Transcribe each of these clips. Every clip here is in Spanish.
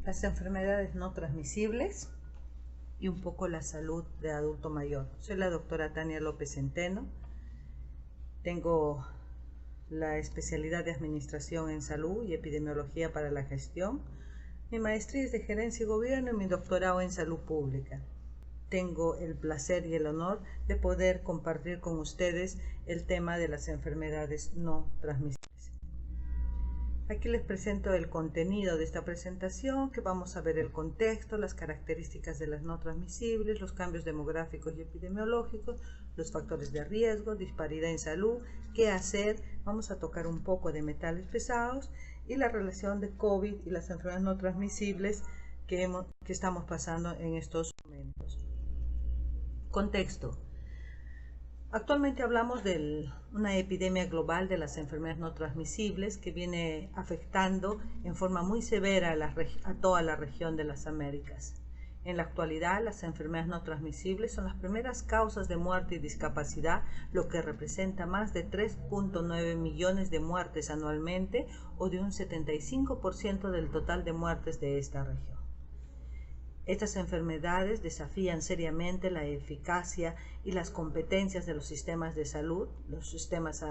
las enfermedades no transmisibles y un poco la salud de adulto mayor. Soy la doctora Tania López Centeno. Tengo la especialidad de Administración en Salud y Epidemiología para la Gestión. Mi maestría es de Gerencia y Gobierno y mi doctorado en Salud Pública. Tengo el placer y el honor de poder compartir con ustedes el tema de las enfermedades no transmisibles. Aquí les presento el contenido de esta presentación, que vamos a ver el contexto, las características de las no transmisibles, los cambios demográficos y epidemiológicos, los factores de riesgo, disparidad en salud, qué hacer, vamos a tocar un poco de metales pesados y la relación de COVID y las enfermedades no transmisibles que estamos pasando en estos momentos. Contexto. Actualmente hablamos de una epidemia global de las enfermedades no transmisibles que viene afectando en forma muy severa a toda la región de las Américas. En la actualidad, las enfermedades no transmisibles son las primeras causas de muerte y discapacidad, lo que representa más de 3.9 millones de muertes anualmente o de un 75% del total de muertes de esta región. Estas enfermedades desafían seriamente la eficacia y las competencias de los sistemas de salud, los sistemas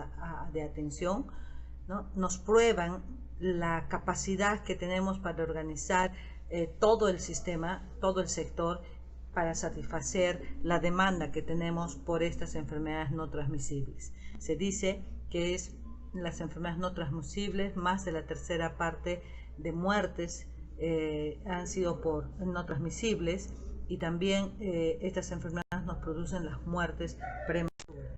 de atención, ¿no? Nos prueban la capacidad que tenemos para organizar todo el sistema, todo el sector, para satisfacer la demanda que tenemos por estas enfermedades no transmisibles. Se dice que las enfermedades no transmisibles, más de la tercera parte de muertes han sido por no transmisibles, y también estas enfermedades nos producen las muertes prematuras.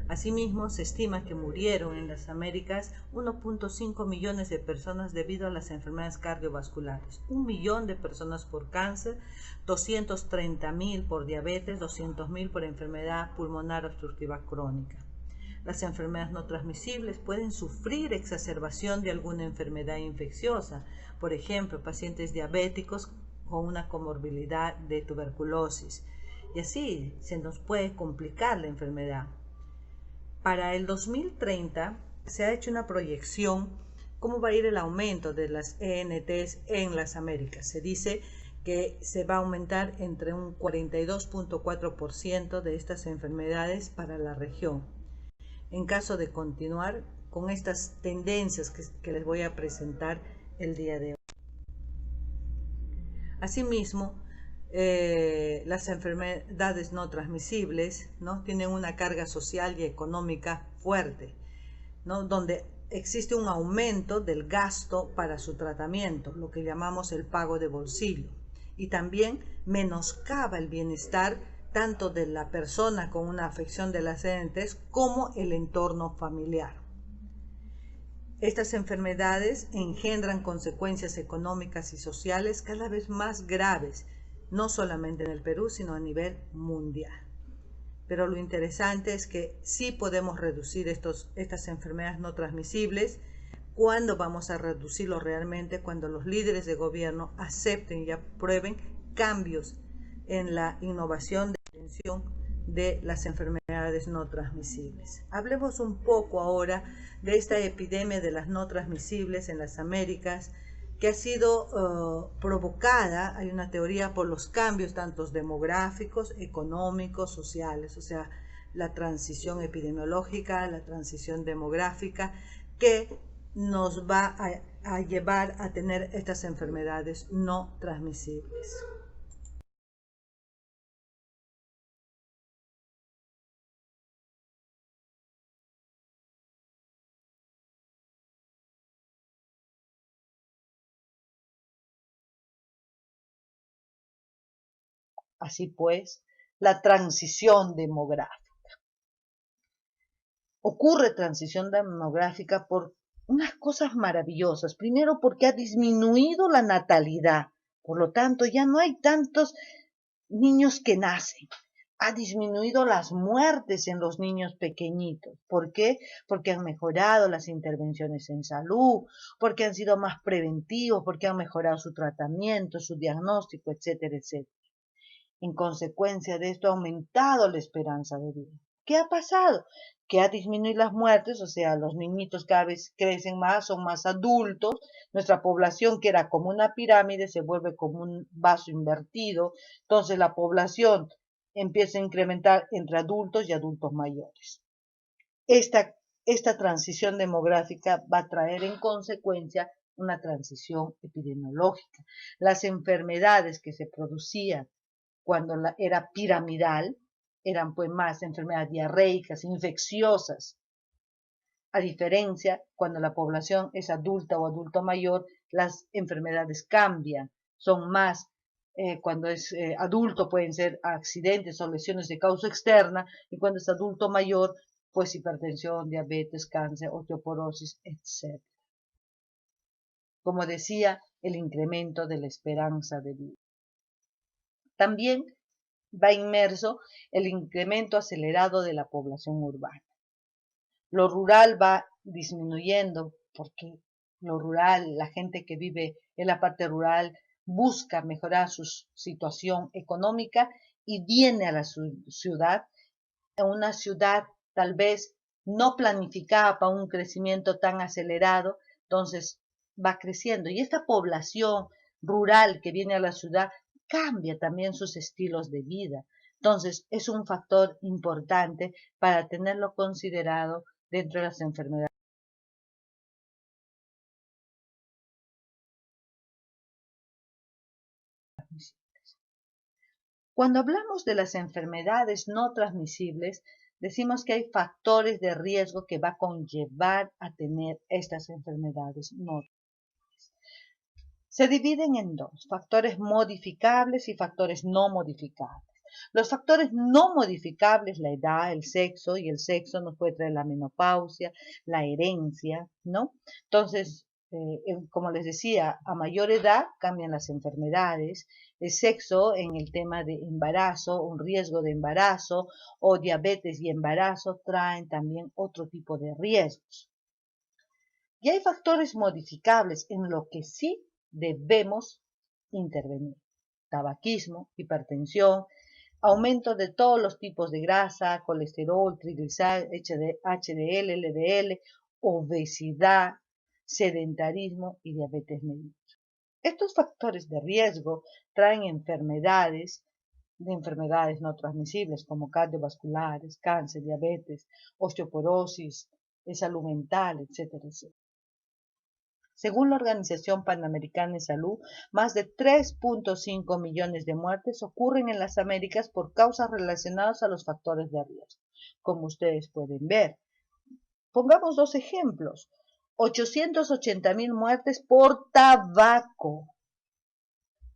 Asimismo, se estima que murieron en las Américas 1.5 millones de personas debido a las enfermedades cardiovasculares, 1 millón de personas por cáncer, 230.000 por diabetes, 200.000 por enfermedad pulmonar obstructiva crónica. Las enfermedades no transmisibles pueden sufrir exacerbación de alguna enfermedad infecciosa, por ejemplo, pacientes diabéticos con una comorbilidad de tuberculosis, y así se nos puede complicar la enfermedad. Para el 2030 se ha hecho una proyección cómo va a ir el aumento de las ENTs en las Américas. Se dice que se va a aumentar entre un 42.4% de estas enfermedades para la región. En caso de continuar con estas tendencias que les voy a presentar el día de hoy. Asimismo, las enfermedades no transmisibles, ¿no?, tienen una carga social y económica fuerte, ¿no?, donde existe un aumento del gasto para su tratamiento, lo que llamamos el pago de bolsillo, y también menoscaba el bienestar tanto de la persona con una afección de las ENTs como el entorno familiar. Estas enfermedades engendran consecuencias económicas y sociales cada vez más graves, no solamente en el Perú, sino a nivel mundial. Pero lo interesante es que sí podemos reducir estas enfermedades no transmisibles. ¿Cuándo vamos a reducirlo realmente? Cuando los líderes de gobierno acepten y aprueben cambios en la innovación de atención de las enfermedades no transmisibles. Hablemos un poco ahora de esta epidemia de las no transmisibles en las Américas, que ha sido provocada, hay una teoría, por los cambios tanto demográficos, económicos, sociales, o sea, la transición epidemiológica, la transición demográfica, que nos va a llevar a tener estas enfermedades no transmisibles. Así pues, la transición demográfica. Ocurre transición demográfica por unas cosas maravillosas. Primero, porque ha disminuido la natalidad. Por lo tanto, ya no hay tantos niños que nacen. Ha disminuido las muertes en los niños pequeñitos. ¿Por qué? Porque han mejorado las intervenciones en salud, porque han sido más preventivos, porque han mejorado su tratamiento, su diagnóstico, etcétera, etcétera. En consecuencia de esto ha aumentado la esperanza de vida. ¿Qué ha pasado? Que ha disminuido las muertes, o sea, los niñitos cada vez crecen más, son más adultos, nuestra población que era como una pirámide se vuelve como un vaso invertido, entonces la población empieza a incrementar entre adultos y adultos mayores. Esta transición demográfica va a traer en consecuencia una transición epidemiológica. Las enfermedades que se producían cuando era piramidal eran pues más enfermedades diarreicas, infecciosas. A diferencia, cuando la población es adulta o adulto mayor, las enfermedades cambian, son más cuando es adulto pueden ser accidentes o lesiones de causa externa y cuando es adulto mayor, pues hipertensión, diabetes, cáncer, osteoporosis, etc. Como decía, el incremento de la esperanza de vida. También va inmerso el incremento acelerado de la población urbana. Lo rural va disminuyendo porque lo rural, la gente que vive en la parte rural busca mejorar su situación económica y viene a la ciudad, a una ciudad tal vez no planificada para un crecimiento tan acelerado, entonces va creciendo. Y esta población rural que viene a la ciudad cambia también sus estilos de vida. Entonces es un factor importante para tenerlo considerado dentro de las enfermedades. Cuando hablamos de las enfermedades no transmisibles, decimos que hay factores de riesgo que va a conllevar a tener estas enfermedades no transmisibles. Se dividen en dos, factores modificables y factores no modificables. Los factores no modificables, la edad, el sexo, y el sexo nos puede traer la menopausia, la herencia, ¿no? Entonces, como les decía, a mayor edad cambian las enfermedades, el sexo en el tema de embarazo, un riesgo de embarazo o diabetes y embarazo traen también otro tipo de riesgos. Y hay factores modificables en lo que sí debemos intervenir. Tabaquismo, hipertensión, aumento de todos los tipos de grasa, colesterol, triglicéridos, HDL, LDL, obesidad, sedentarismo y diabetes mellitus. Estos factores de riesgo traen enfermedades no transmisibles como cardiovasculares, cáncer, diabetes, osteoporosis, salud mental, etcétera, etcétera. Según la Organización Panamericana de Salud, más de 3.5 millones de muertes ocurren en las Américas por causas relacionadas a los factores de riesgo, como ustedes pueden ver. Pongamos dos ejemplos. 880.000 muertes por tabaco,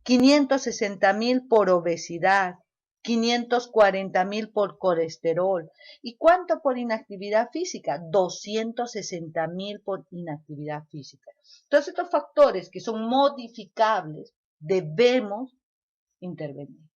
560.000 por obesidad, 540.000 por colesterol. ¿Y cuánto por inactividad física? 260.000 por inactividad física. Todos estos factores que son modificables debemos intervenir.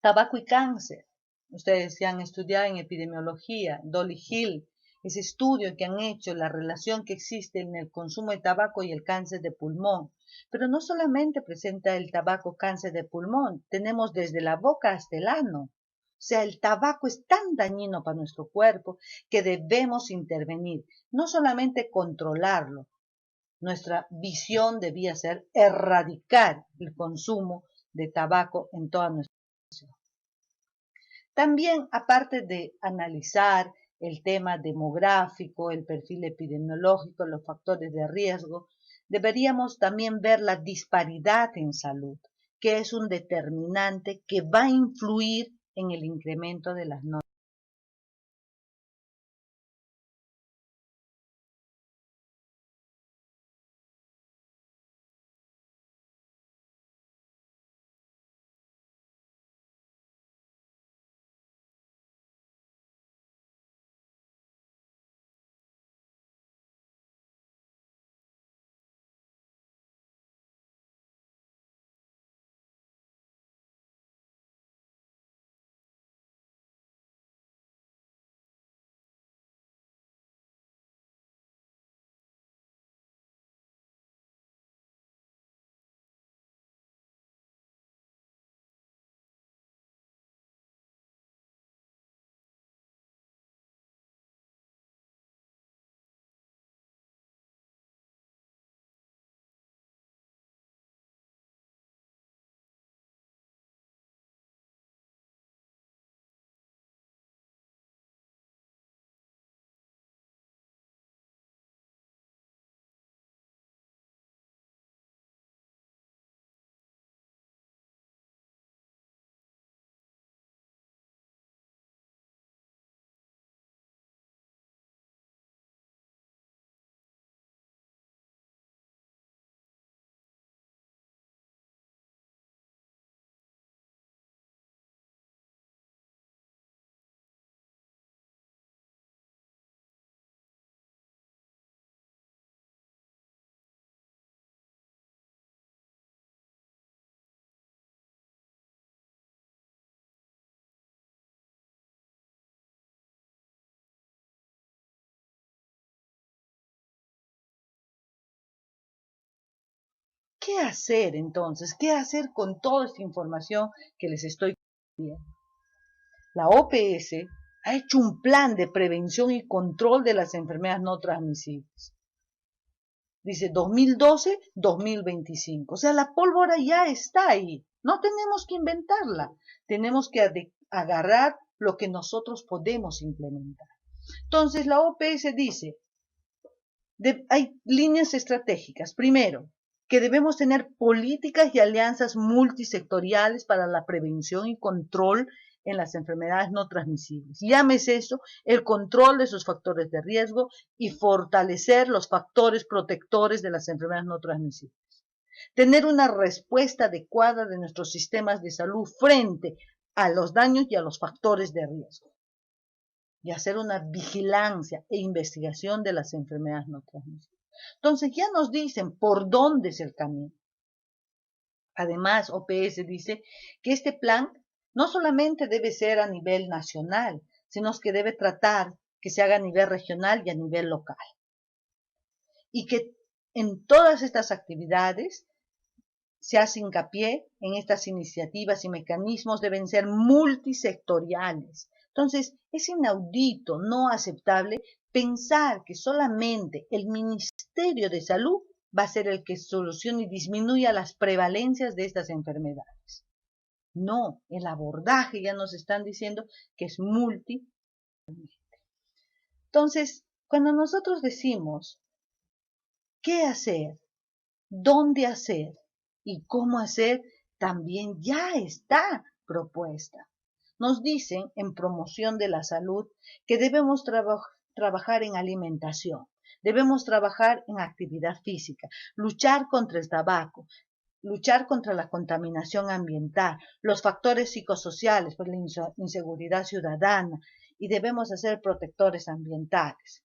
Tabaco y cáncer. Ustedes se han estudiado en epidemiología, Dolly Hill, ese estudio que han hecho, la relación que existe en el consumo de tabaco y el cáncer de pulmón. Pero no solamente presenta el tabaco cáncer de pulmón, tenemos desde la boca hasta el ano. O sea, el tabaco es tan dañino para nuestro cuerpo que debemos intervenir, no solamente controlarlo. Nuestra visión debía ser erradicar el consumo de tabaco en toda nuestra población. También, aparte de analizar el tema demográfico, el perfil epidemiológico, los factores de riesgo, deberíamos también ver la disparidad en salud, que es un determinante que va a influir en el incremento de las normas. ¿qué hacer entonces? ¿Qué hacer con toda esta información que les estoy dando? La OPS ha hecho un plan de prevención y control de las enfermedades no transmisibles. Dice 2012-2025. O sea, la pólvora ya está ahí. No tenemos que inventarla. Tenemos que agarrar lo que nosotros podemos implementar. Entonces, la OPS dice, hay líneas estratégicas. Primero, que debemos tener políticas y alianzas multisectoriales para la prevención y control en las enfermedades no transmisibles. Llámese eso el control de sus factores de riesgo y fortalecer los factores protectores de las enfermedades no transmisibles. Tener una respuesta adecuada de nuestros sistemas de salud frente a los daños y a los factores de riesgo. Y hacer una vigilancia e investigación de las enfermedades no transmisibles. Entonces ya nos dicen por dónde es el camino. Además, OPS dice que este plan no solamente debe ser a nivel nacional, sino que debe tratar que se haga a nivel regional y a nivel local. Y que en todas estas actividades se hace hincapié en estas iniciativas y mecanismos deben ser multisectoriales. Entonces, es inaudito, no aceptable, pensar que solamente el Ministerio de Salud va a ser el que solucione y disminuya las prevalencias de estas enfermedades. No, el abordaje ya nos están diciendo que es multi. Entonces, cuando nosotros decimos qué hacer, dónde hacer y cómo hacer, también ya está propuesta. Nos dicen en promoción de la salud que debemos trabajar en alimentación, debemos trabajar en actividad física, luchar contra el tabaco, luchar contra la contaminación ambiental, los factores psicosociales, por la inseguridad ciudadana, y debemos ser protectores ambientales.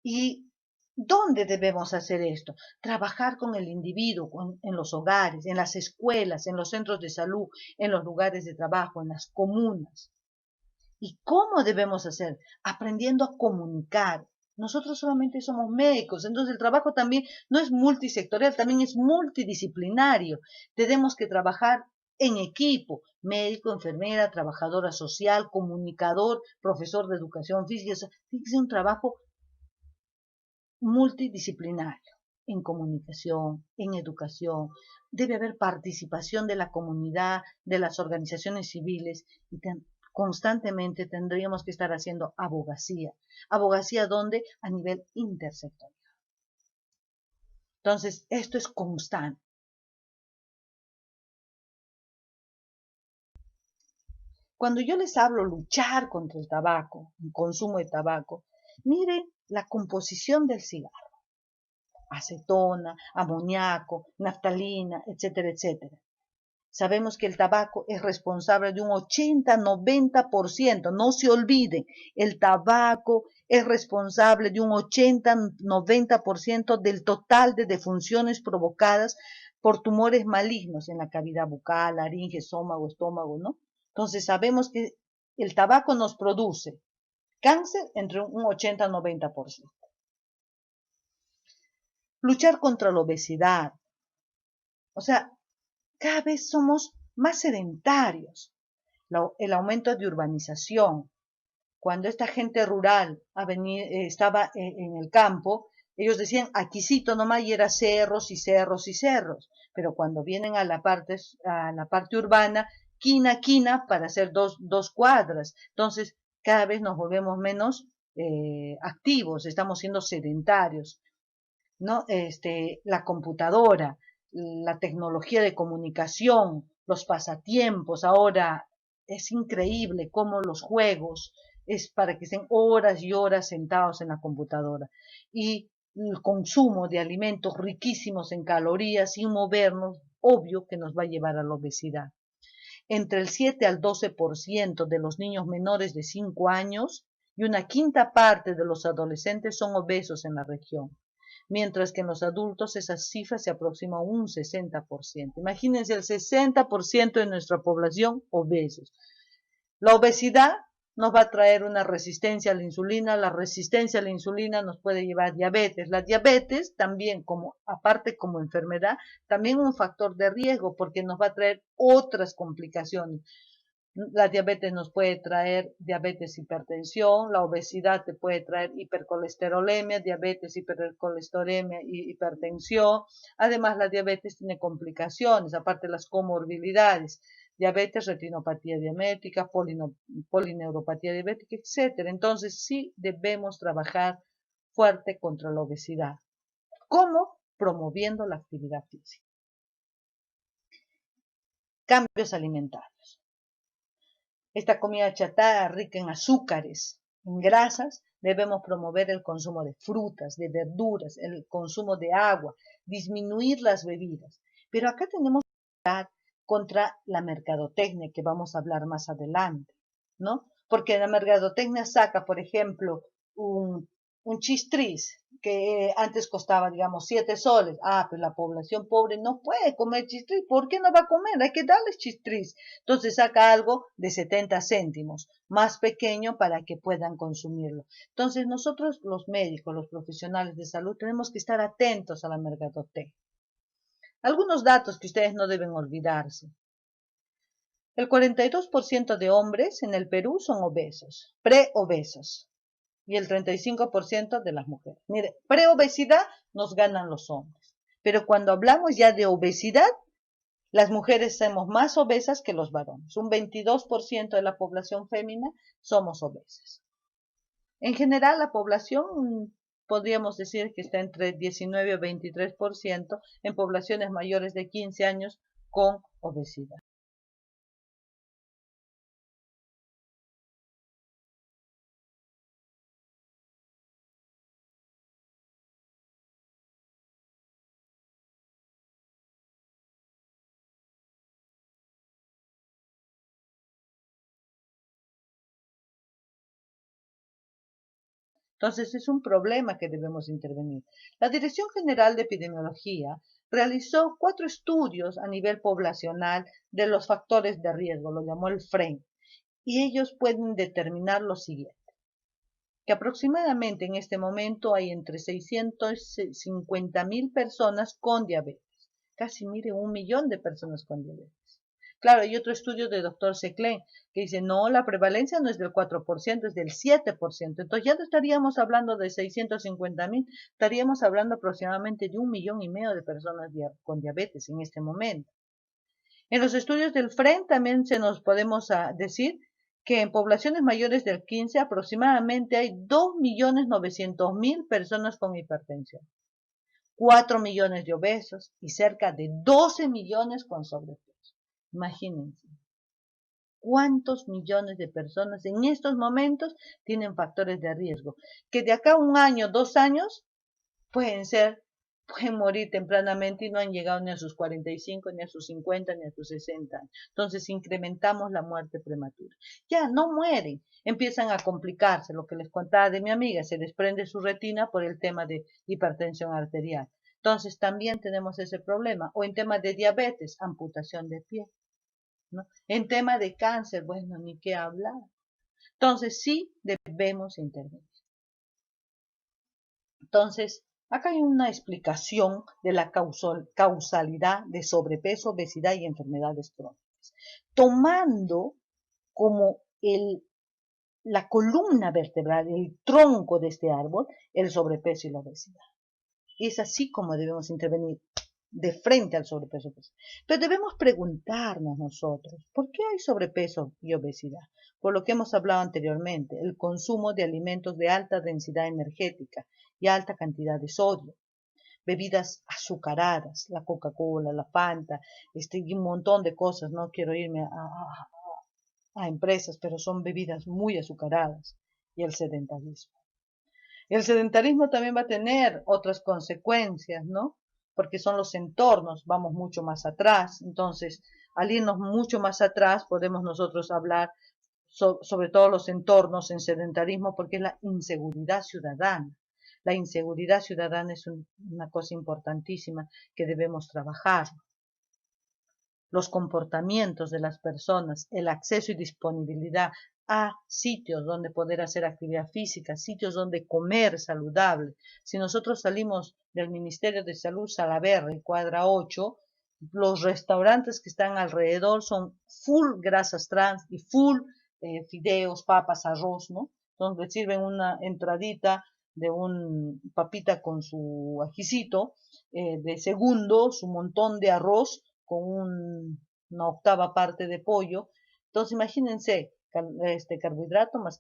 ¿Y dónde debemos hacer esto? Trabajar con el individuo, en los hogares, en las escuelas, en los centros de salud, en los lugares de trabajo, en las comunas. ¿Y cómo debemos hacer? Aprendiendo a comunicar. Nosotros solamente somos médicos, entonces el trabajo también no es multisectorial, también es multidisciplinario. Tenemos que trabajar en equipo, médico, enfermera, trabajadora social, comunicador, profesor de educación física. Tiene que ser un trabajo multidisciplinario, en comunicación, en educación. Debe haber participación de la comunidad, de las organizaciones civiles y constantemente tendríamos que estar haciendo abogacía. ¿Abogacía dónde? A nivel intersectorial. Entonces, esto es constante. Cuando yo les hablo luchar contra el tabaco, el consumo de tabaco, miren la composición del cigarro. Acetona, amoníaco, naftalina, etcétera, etcétera. Sabemos que el tabaco es responsable de un 80-90%, no se olviden, el tabaco es responsable de un 80-90% del total de defunciones provocadas por tumores malignos en la cavidad bucal, laringe, estómago, ¿no? Entonces sabemos que el tabaco nos produce cáncer entre un 80-90%. Luchar contra la obesidad. O sea, cada vez somos más sedentarios. El aumento de urbanización. Cuando esta gente rural estaba en el campo, ellos decían aquícito nomás y era cerros y cerros y cerros. Pero cuando vienen a la parte urbana, quina para hacer dos cuadras. Entonces, cada vez nos volvemos menos activos, estamos siendo sedentarios, ¿no? La computadora, la tecnología de comunicación, los pasatiempos, ahora es increíble cómo los juegos es para que estén horas y horas sentados en la computadora. Y el consumo de alimentos riquísimos en calorías sin movernos, obvio que nos va a llevar a la obesidad. Entre el 7 al 12% de los niños menores de 5 años y una quinta parte de los adolescentes son obesos en la región, mientras que en los adultos esa cifra se aproxima a un 60%. Imagínense el 60% de nuestra población obesos. La obesidad nos va a traer una resistencia a la insulina. La resistencia a la insulina nos puede llevar a diabetes. La diabetes también, como aparte como enfermedad, también un factor de riesgo porque nos va a traer otras complicaciones. La diabetes nos puede traer diabetes, hipertensión, la obesidad te puede traer hipercolesterolemia, diabetes, hipercolesterolemia y hipertensión. Además, la diabetes tiene complicaciones, aparte de las comorbilidades, diabetes, retinopatía diabética, polineuropatía diabética, etcétera. Entonces, sí debemos trabajar fuerte contra la obesidad. ¿Cómo? Promoviendo la actividad física. Cambios alimentarios. Esta comida chatarra rica en azúcares, en grasas, debemos promover el consumo de frutas, de verduras, el consumo de agua, disminuir las bebidas. Pero acá tenemos que luchar contra la mercadotecnia, que vamos a hablar más adelante, ¿no? Porque la mercadotecnia saca, por ejemplo, un chistris que antes costaba, digamos, 7 soles. Ah, pues la población pobre no puede comer chistris. ¿Por qué no va a comer? Hay que darles chistris. Entonces saca algo de 70 céntimos, más pequeño para que puedan consumirlo. Entonces nosotros, los médicos, los profesionales de salud, tenemos que estar atentos a la mercadotecnia. Algunos datos que ustedes no deben olvidarse. El 42% de hombres en el Perú son obesos, preobesos, y el 35% de las mujeres. Mire, preobesidad nos ganan los hombres, pero cuando hablamos ya de obesidad, las mujeres somos más obesas que los varones. Un 22% de la población femenina somos obesas. En general, la población podríamos decir que está entre 19 o 23% en poblaciones mayores de 15 años con obesidad. Entonces es un problema que debemos intervenir. La Dirección General de Epidemiología realizó 4 estudios a nivel poblacional de los factores de riesgo, lo llamó el FREN, y ellos pueden determinar lo siguiente, que aproximadamente en este momento hay entre 650.000 personas con diabetes, casi mire 1 millón de personas con diabetes. Claro, hay otro estudio de doctor Seclen que dice, no, la prevalencia no es del 4%, es del 7%. Entonces ya no estaríamos hablando de 650.000, estaríamos hablando aproximadamente de 1,5 millones de personas con diabetes en este momento. En los estudios del FREN también se nos podemos decir que en poblaciones mayores del 15 aproximadamente hay 2.900.000 personas con hipertensión, 4 millones de obesos y cerca de 12 millones con sobrepeso. Imagínense cuántos millones de personas en estos momentos tienen factores de riesgo, que de acá a 1 año, 2 años, pueden morir tempranamente y no han llegado ni a sus 45, ni a sus 50, ni a sus 60 años. Entonces incrementamos la muerte prematura. Ya no mueren, empiezan a complicarse. Lo que les contaba de mi amiga, se desprende su retina por el tema de hipertensión arterial. Entonces también tenemos ese problema. O en tema de diabetes, amputación de pie, ¿no? En tema de cáncer, bueno, ni qué hablar. Entonces sí debemos intervenir. Entonces, acá hay una explicación de la causalidad de sobrepeso, obesidad y enfermedades crónicas, tomando como la columna vertebral, el tronco de este árbol, el sobrepeso y la obesidad. Y es así como debemos intervenir de frente al sobrepeso. Pero debemos preguntarnos nosotros, ¿por qué hay sobrepeso y obesidad? Por lo que hemos hablado anteriormente, el consumo de alimentos de alta densidad energética y alta cantidad de sodio, bebidas azucaradas, la Coca-Cola, la Fanta, y un montón de cosas, no quiero irme a empresas, pero son bebidas muy azucaradas, y el sedentarismo. El sedentarismo también va a tener otras consecuencias, ¿no? Porque son los entornos, vamos mucho más atrás. Entonces, al irnos mucho más atrás, podemos nosotros hablar sobre todos los entornos en sedentarismo, porque es la inseguridad ciudadana. La inseguridad ciudadana es una cosa importantísima que debemos trabajar. los comportamientos de las personas, el acceso y disponibilidad a sitios donde poder hacer actividad física, sitios donde comer saludable. Si nosotros salimos del Ministerio de Salud Salaberry, cuadra 8, los restaurantes que están alrededor son full grasas trans y full fideos, papas, arroz, ¿no? Donde sirven una entradita de un papita con su ajicito, de segundo, su montón de arroz con una octava parte de pollo. Entonces imagínense, carbohidrato más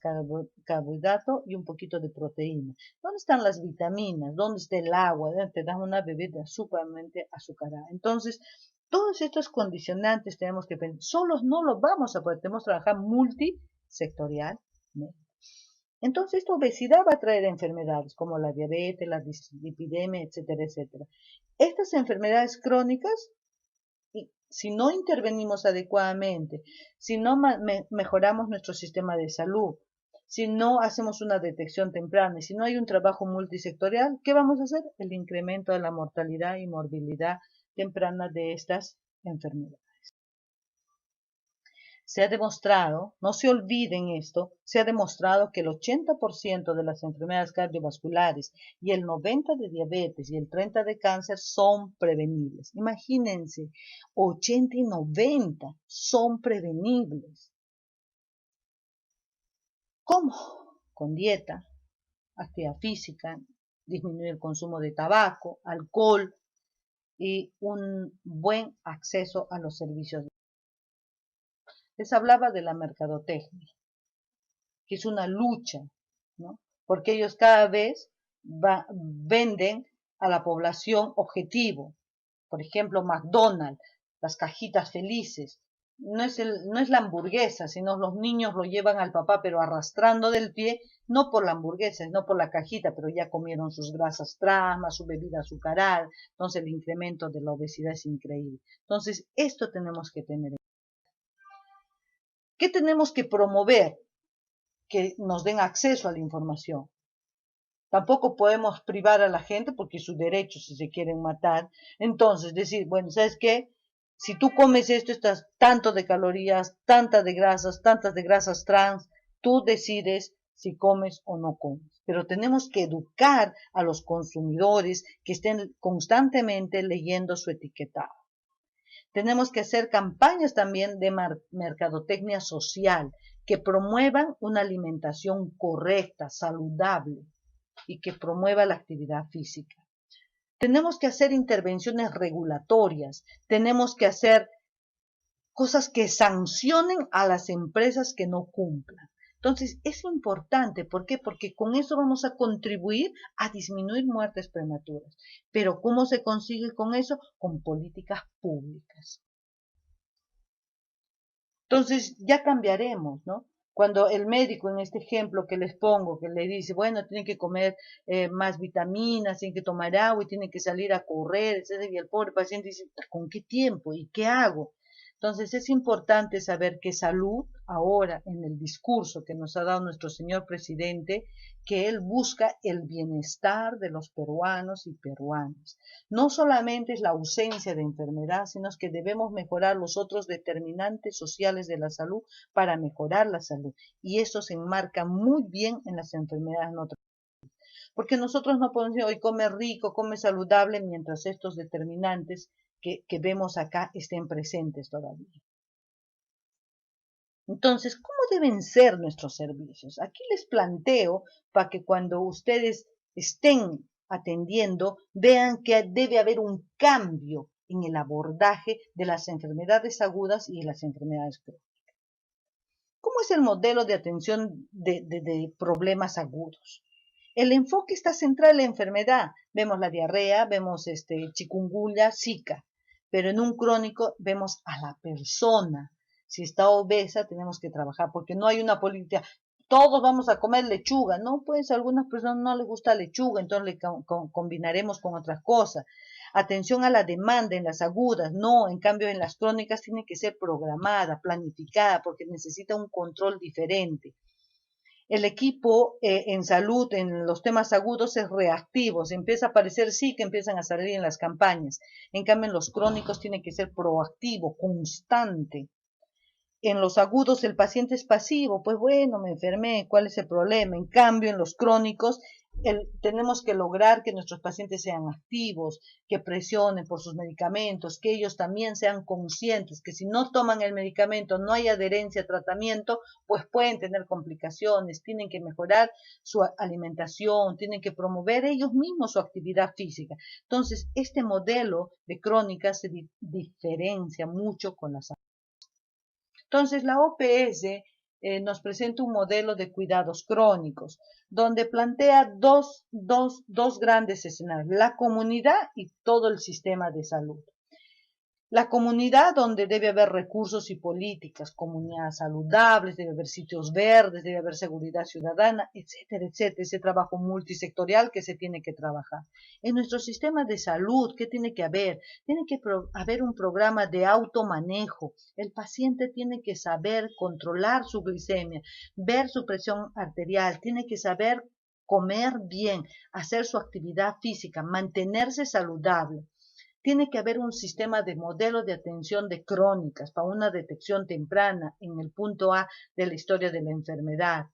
carbohidrato y un poquito de proteína. ¿Dónde están las vitaminas? ¿Dónde está el agua? Te dan una bebida supermente azucarada. Entonces, todos estos condicionantes tenemos que pensar. Solos no los vamos a poder, tenemos que trabajar multisectorial. Entonces, esta obesidad va a traer enfermedades como la diabetes, la dislipidemia, etcétera, etcétera. Estas enfermedades crónicas, si no intervenimos adecuadamente, si no mejoramos nuestro sistema de salud, si no hacemos una detección temprana y si no hay un trabajo multisectorial, ¿qué vamos a hacer? El incremento de la mortalidad y morbilidad temprana de estas enfermedades. Se ha demostrado, no se olviden esto, se ha demostrado que el 80% de las enfermedades cardiovasculares y el 90% de diabetes y el 30% de cáncer son prevenibles. Imagínense, 80 y 90 son prevenibles. ¿Cómo? Con dieta, actividad física, disminuir el consumo de tabaco, alcohol y un buen acceso a los servicios. Les hablaba de la mercadotecnia, que es una lucha, ¿no? Porque ellos cada vez venden a la población objetivo. Por ejemplo, McDonald's, las cajitas felices. No es la hamburguesa, sino los niños lo llevan al papá, pero arrastrando del pie, no por la hamburguesa, no por la cajita, pero ya comieron sus grasas trans, su bebida azucarada. Entonces el incremento de la obesidad es increíble. Entonces, esto tenemos que tener en cuenta. ¿Qué tenemos que promover? Que nos den acceso a la información. Tampoco podemos privar a la gente porque es su derecho si se quieren matar. Entonces, decir, bueno, ¿sabes qué? Si tú comes esto, estás tanto de calorías, tantas de grasas trans, tú decides si comes o no comes. Pero tenemos que educar a los consumidores que estén constantemente leyendo su etiquetado. Tenemos que hacer campañas también de mercadotecnia social que promuevan una alimentación correcta, saludable y que promueva la actividad física. Tenemos que hacer intervenciones regulatorias, tenemos que hacer cosas que sancionen a las empresas que no cumplan. Entonces, es importante, ¿por qué? Porque con eso vamos a contribuir a disminuir muertes prematuras. Pero ¿cómo se consigue con eso? Con políticas públicas. Entonces, ya cambiaremos, ¿no? Cuando el médico, en este ejemplo que les pongo, que le dice, bueno, tienen que comer más vitaminas, tienen que tomar agua y tienen que salir a correr, etc. Y el pobre paciente dice, ¿con qué tiempo? ¿Y qué hago? Entonces es importante saber que salud, ahora en el discurso que nos ha dado nuestro señor presidente, que él busca el bienestar de los peruanos y peruanas. No solamente es la ausencia de enfermedad, sino que debemos mejorar los otros determinantes sociales de la salud para mejorar la salud. Y eso se enmarca muy bien en las enfermedades no transmisibles. Porque nosotros no podemos decir, hoy come rico, come saludable, mientras estos determinantes que vemos acá estén presentes todavía. Entonces, ¿cómo deben ser nuestros servicios? Aquí les planteo para que cuando ustedes estén atendiendo, vean que debe haber un cambio en el abordaje de las enfermedades agudas y las enfermedades crónicas. ¿Cómo es el modelo de atención de problemas agudos? El enfoque está centrado en la enfermedad. Vemos la diarrea, vemos chikungunya, Zika, pero en un crónico vemos a la persona. Si está obesa, tenemos que trabajar, porque no hay una política, todos vamos a comer lechuga, ¿no? Pues a algunas personas no les gusta lechuga, entonces le combinaremos con otras cosas. Atención a la demanda en las agudas, no, en cambio en las crónicas tiene que ser programada, planificada, porque necesita un control diferente. el equipo en salud, en los temas agudos, es reactivo. Se empieza a aparecer, sí, que empiezan a salir en las campañas. En cambio, en los crónicos tiene que ser proactivo, constante. En los agudos el paciente es pasivo, pues bueno, me enfermé, ¿cuál es el problema? En cambio, en los crónicos tenemos que lograr que nuestros pacientes sean activos, que presionen por sus medicamentos, que ellos también sean conscientes, que si no toman el medicamento, no hay adherencia al tratamiento, pues pueden tener complicaciones, tienen que mejorar su alimentación, tienen que promover ellos mismos su actividad física. Entonces, este modelo de crónica se diferencia mucho con las. Entonces, la OPS nos presenta un modelo de cuidados crónicos, donde plantea dos grandes escenarios, la comunidad y todo el sistema de salud. La comunidad, donde debe haber recursos y políticas, comunidades saludables, debe haber sitios verdes, debe haber seguridad ciudadana, etcétera, etcétera, ese trabajo multisectorial que se tiene que trabajar. En nuestro sistema de salud, ¿qué tiene que haber? Tiene que haber un programa de automanejo. El paciente tiene que saber controlar su glicemia, ver su presión arterial, tiene que saber comer bien, hacer su actividad física, mantenerse saludable. Tiene que haber un sistema de modelo de atención de crónicas para una detección temprana en el punto A de la historia de la enfermedad.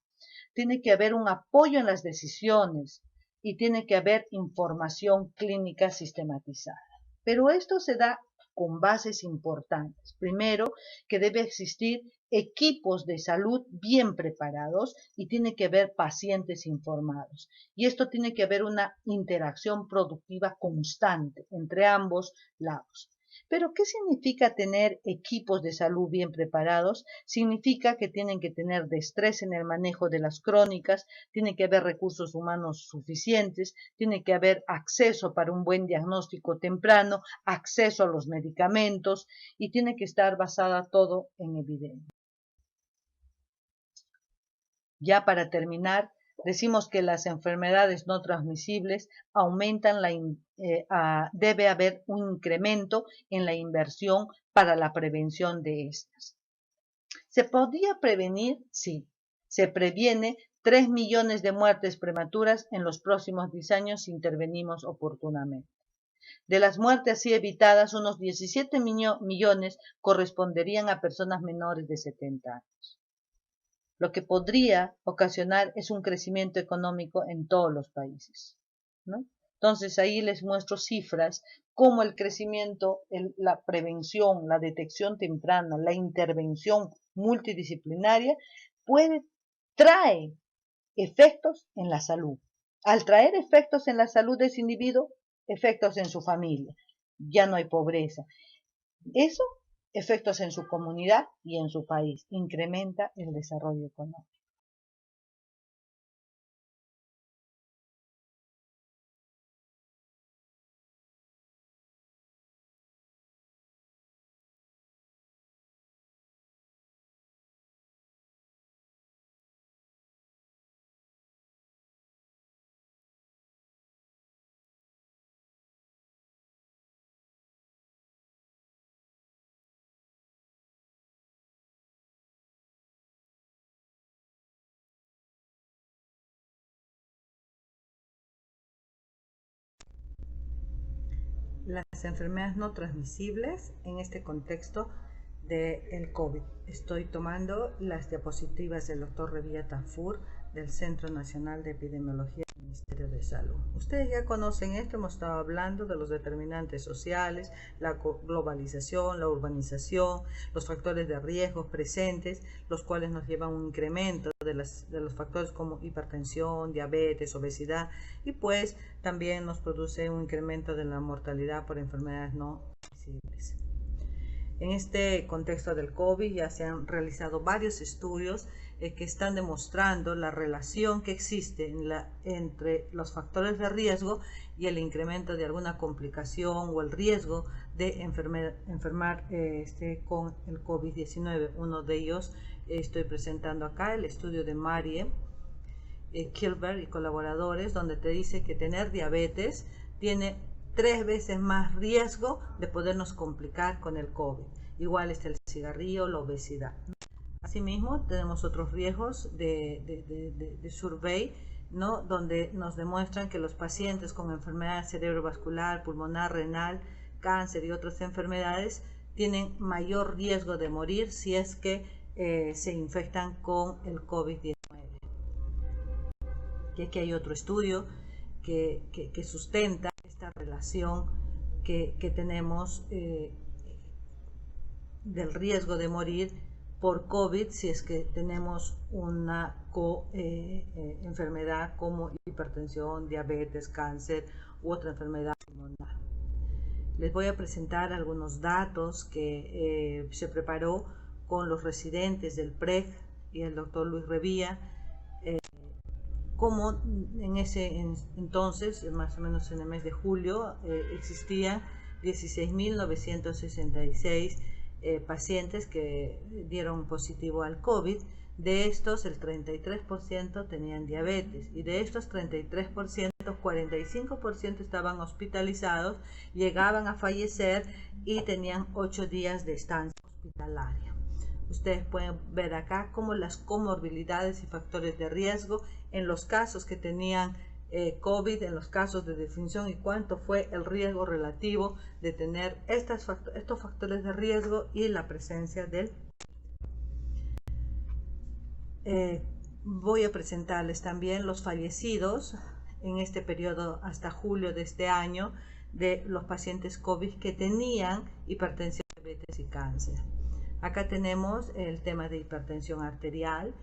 Tiene que haber un apoyo en las decisiones y tiene que haber información clínica sistematizada. Pero esto se da con bases importantes. Primero, que debe existir equipos de salud bien preparados y tiene que haber pacientes informados. Y esto tiene que haber una interacción productiva constante entre ambos lados. Pero, ¿qué significa tener equipos de salud bien preparados? Significa que tienen que tener destreza en el manejo de las crónicas, tiene que haber recursos humanos suficientes, tiene que haber acceso para un buen diagnóstico temprano, acceso a los medicamentos y tiene que estar basada todo en evidencia. Ya para terminar, decimos que las enfermedades no transmisibles aumentan debe haber un incremento en la inversión para la prevención de estas. ¿Se podría prevenir? Sí. Se previene 3 millones de muertes prematuras en los próximos 10 años si intervenimos oportunamente. De las muertes así evitadas, unos 17 millones corresponderían a personas menores de 70 años. Lo que podría ocasionar es un crecimiento económico en todos los países, ¿no? Entonces ahí les muestro cifras como el crecimiento, la prevención, la detección temprana, la intervención multidisciplinaria trae efectos en la salud. Al traer efectos en la salud de ese individuo, efectos en su familia, ya no hay pobreza. Eso, efectos en su comunidad y en su país, incrementa el desarrollo económico. Las enfermedades no transmisibles en este contexto del COVID. Estoy tomando las diapositivas del doctor Revilla Tafur del Centro Nacional de Epidemiología del Ministerio de Salud. Ustedes ya conocen esto, hemos estado hablando de los determinantes sociales, la globalización, la urbanización, los factores de riesgo presentes, los cuales nos llevan a un incremento de los factores como hipertensión, diabetes, obesidad, y pues también nos produce un incremento de la mortalidad por enfermedades no transmisibles. En este contexto del COVID ya se han realizado varios estudios que están demostrando la relación que existe entre los factores de riesgo y el incremento de alguna complicación o el riesgo de enfermar con el COVID-19. Uno de ellos estoy presentando acá, el estudio de Marie Kilberg y colaboradores, donde te dice que tener diabetes tiene 3 veces más riesgo de podernos complicar con el COVID. Igual está el cigarrillo, la obesidad. Asimismo, tenemos otros riesgos de survey, ¿no? Donde nos demuestran que los pacientes con enfermedad cerebrovascular, pulmonar, renal, cáncer y otras enfermedades tienen mayor riesgo de morir si es que se infectan con el COVID-19. Y aquí hay otro estudio que sustenta esta relación que tenemos del riesgo de morir por COVID si es que tenemos una enfermedad como hipertensión, diabetes, cáncer u otra enfermedad pulmonar. Les voy a presentar algunos datos que se preparó con los residentes del PREG y el doctor Luis Revilla, como en ese entonces, más o menos en el mes de julio, existían 16.966 pacientes que dieron positivo al COVID. De estos, el 33% tenían diabetes, y de estos 33%, 45% estaban hospitalizados, llegaban a fallecer y tenían 8 días de estancia hospitalaria. Ustedes pueden ver acá cómo las comorbilidades y factores de riesgo en los casos que tenían COVID, en los casos de definición, y cuánto fue el riesgo relativo de tener estos factores de riesgo y la presencia del voy a presentarles también los fallecidos en este periodo hasta julio de este año de los pacientes COVID que tenían hipertensión, diabetes y cáncer. Acá tenemos el tema de hipertensión arterial,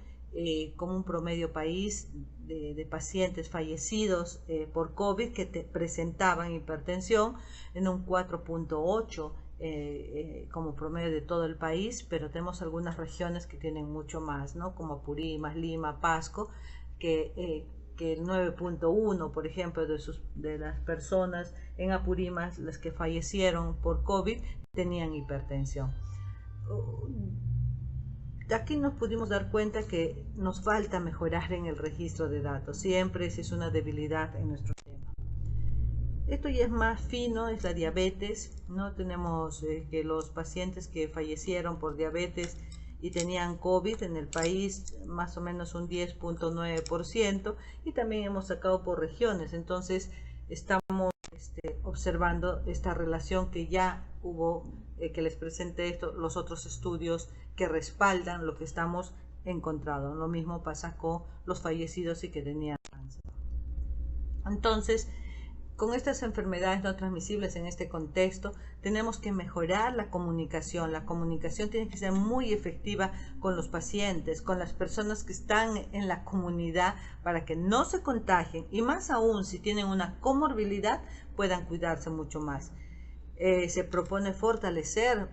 como un promedio país de pacientes fallecidos por COVID que presentaban hipertensión en un 4.8 como promedio de todo el país, pero tenemos algunas regiones que tienen mucho más, ¿no? Como Apurímac, Lima, Pasco, que el 9.1, por ejemplo, de las personas en Apurímac, las que fallecieron por COVID, tenían hipertensión. Aquí nos pudimos dar cuenta que nos falta mejorar en el registro de datos. Siempre esa es una debilidad en nuestro tema. Esto ya es más fino, es la diabetes, ¿no? Tenemos que los pacientes que fallecieron por diabetes y tenían COVID en el país, más o menos un 10.9%, y también hemos sacado por regiones. Entonces estamos observando esta relación que ya hubo, que les presenté los otros estudios que respaldan lo que estamos encontrando. Lo mismo pasa con los fallecidos y que tenían cáncer. Entonces, con estas enfermedades no transmisibles en este contexto, tenemos que mejorar la comunicación. La comunicación tiene que ser muy efectiva con los pacientes, con las personas que están en la comunidad, para que no se contagien, y más aún si tienen una comorbilidad puedan cuidarse mucho más. Se propone fortalecer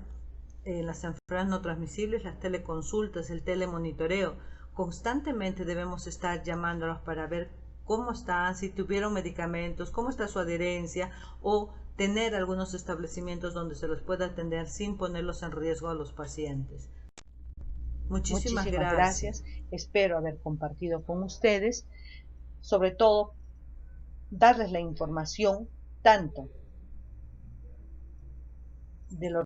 las enfermedades no transmisibles, las teleconsultas, el telemonitoreo. Constantemente debemos estar llamándolos para ver cómo están, si tuvieron medicamentos, cómo está su adherencia, o tener algunos establecimientos donde se los pueda atender sin ponerlos en riesgo a los pacientes. Muchísimas gracias. Espero haber compartido con ustedes, sobre todo, darles la información tanto de los